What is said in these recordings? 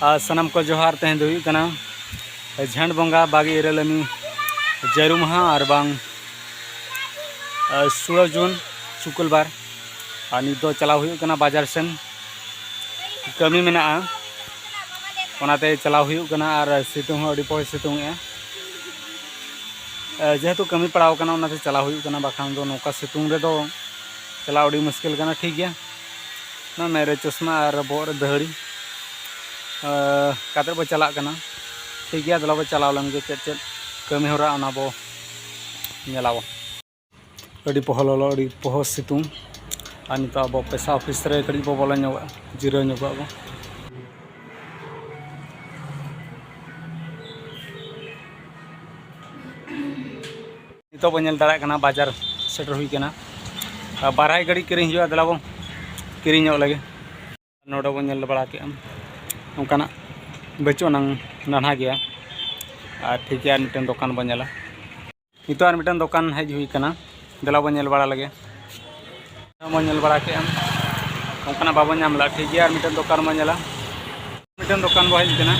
सनम को जोहार तेहन दो झंड बंगा बागे इरलमी जरू महा और बांग 16 जून शुक्रवार नित दो चलाव हुई कना बाजार सेन कमी मेना ओनाते चलाव हुई कना और सितुंग अड़ी पोय सितुंग जेहेतु कमी पड़ाव कना ओनाते चलाव हुई कना बाखान दो नौका सितुंग रे दो चलाव अड़ी मुश्किल कना ठीक गया ना मेरे चश्मा और बोर दहड़ी कातर बो चला कना ठीक गया दला बो चलाव लंगे चेत कमी होरा ओना बो नेलाव अड़ी पहलो अड़ी पह सितुंग और नित अब पैसा ऑफिस रे कड़ी बो बोलो ᱧᱚᱜᱟ जिरो ᱧᱚᱜᱟ बो नित बो नेल दाड़ा कना बाजार सेटर हुई कना बारहाई गड़ी किरिंग हुआ दला बो किरिंग ᱧᱚᱜ लगे नोडे बो नेल बड़ा के ओंकाना बचो नंग नाना गया और ठीक है मिटन दुकान बो नेला नित और मिटन दुकान हेज हुई कना दला बो नेल बड़ा लगे बो नेल बड़ा के ओंकाना बाबो नामला ठीक है और मिटन दुकान बो नेला मिटन दुकान बो हेज कना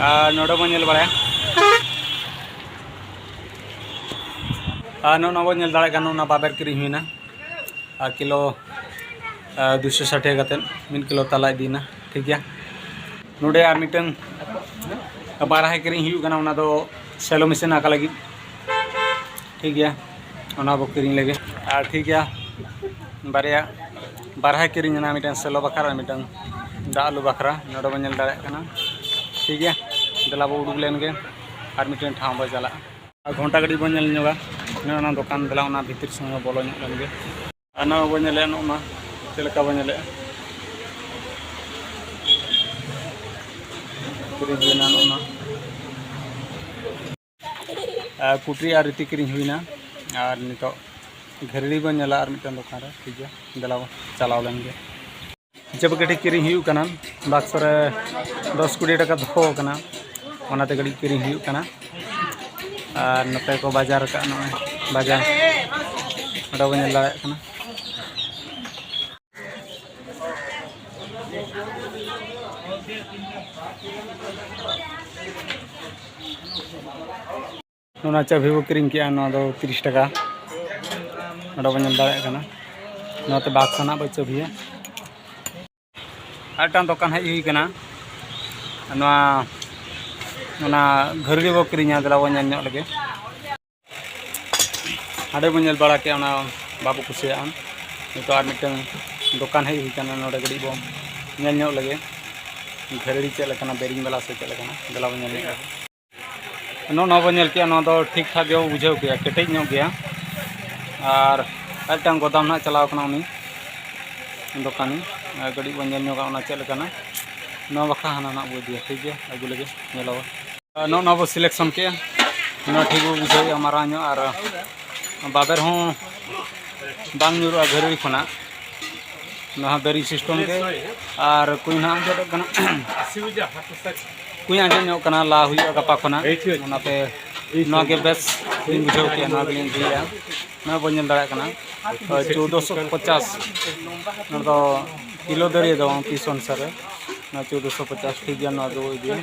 और नोडे बो नेल बड़ा नो बो नेल दाड़ा कना ना बाबर किरिंग हुईना और किलो 260 कते 1 किलो तला दीना ठीक है नोडे और मिटन बारहाई किरिंग हुई कना ओना दो सेलो मिशन आका लगी ठीक है ओना बो किरिंग लगे और ठीक है बारिया बारहाई किरिंग ना मिटन सेलो बखरा मिटन दालू बखरा नोडे बो नेल दाड़ा कना ठीक है दला बो उडुक लेन गे और मिटन ठाव बो चला घंटा गड़ी बो नेल ᱧᱚᱜᱟ ना दुकान दला ओना भितर संग बोलो ᱧᱚᱜ लेन गे ना बो नेले नो चलका बो नेले किरिंग हुईना नो कुटरी और रीति किरिंग हुईना और नितो घरेड़ी बो नेला और मिटन दुकान रे ठीक है दला बो चलाव लेन गे जब गड़ी किरिंग हुई कना बाक्स रे 10-20 टका धो कना ओनाते गड़ी किरिंग हुई कना और नते को बाजार का नो बाजार ओडा बो नेल दाड़ा कना नोना चाबी बो किरिंग किया नो दो 30 टका ओडा बो नेल दाड़ा कना नोते बाक्सना बो चाबी आटान दुकान हेज हुई कना नोना ओना घरड़ी बो किरिंगा दला बो नेल ᱧᱚᱜ लगे हाडे बो नेल बड़ा के ओना बाबू कुसिया नितो और मिटन दुकान हेज हुई कना नोडे गड़ी बो नेल ᱧᱚᱜ लगे घरड़ी चल कना बेरिंग वाला से चल कना दला बो नेल नो बो नेल किया नो दो ठीक ठाक गयो बुझाव गया केटेज ᱧᱚᱜ गया और आटान गोदाम ना चलाव कना उनी दुकानी गड़ी बो नेल ᱧᱚᱜᱟ ओना चल कना नो बखा हाना ना बो दिया ठीक है अगु लगे नेलाव नो बो सिलेक्शन के नो ठीक बो बुझाव मारा ᱧᱚᱜ और बाबर हो बांग ᱧᱩᱨᱩᱜᱼᱟ घरड़ी खना ना बेरी सिस्टम के और कुछ ना आंजद कना कुछ आंजद ᱧᱚᱜ कना ला हुई गपा खना ओनाते नो के बेस बुझाव के ना बिन दिया ना बो नेल दाड़ा कना 1450 ना दो किलो दरे दो पीस अनुसार ना 1450 ठीक गया ना दो दिया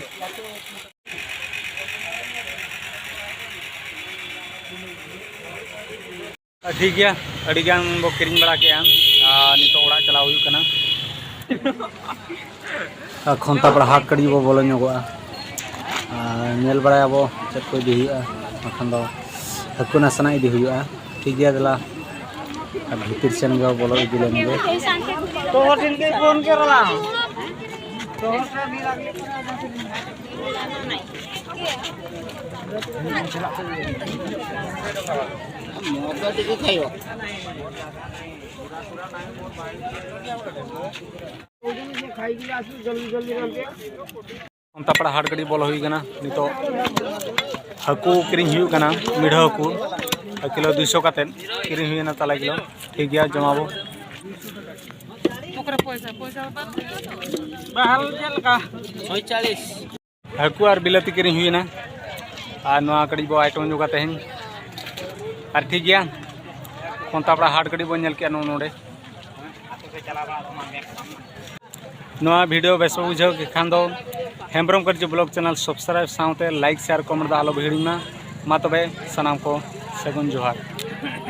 ठीक है अड़ी गान बो किरिंग बड़ा के नितो ओड़ा चलाव हुई कना खोंता पड़ा हाथ कड़ी बो बोलो ᱧᱚᱜᱟ नेल बड़ा बो चेक को इदी हुआ अखन दो हकु नासना इदी हुआ ठीक गया दला भीतर सेन गो बोलो इदी लेन गे तो होटिन के फोन करला तो तपड़ा हाट गड़ी बोलो हुई कना नितो हकू किरिंग हुई कना मिढ़ा हकू किलो 200 कते किरिंग हुई ना तला किलो ठीक गया जमाबो हकू और बिलाती किरिंग हुई ना और नवा कड़ी बो आइटम जो कते हैं और ठीक गया कोंतापड़ा हाट कड़ी बो नेल के नो नोडे नवा वीडियो बेस बुझाव के खान दो हेम्ब्रम कर ब्लॉग चैनल सब्सक्राइब साथ लाइक शेयर कमेंट आलो हिड़ीमा मा तबे सनाम को सगुन जोहार।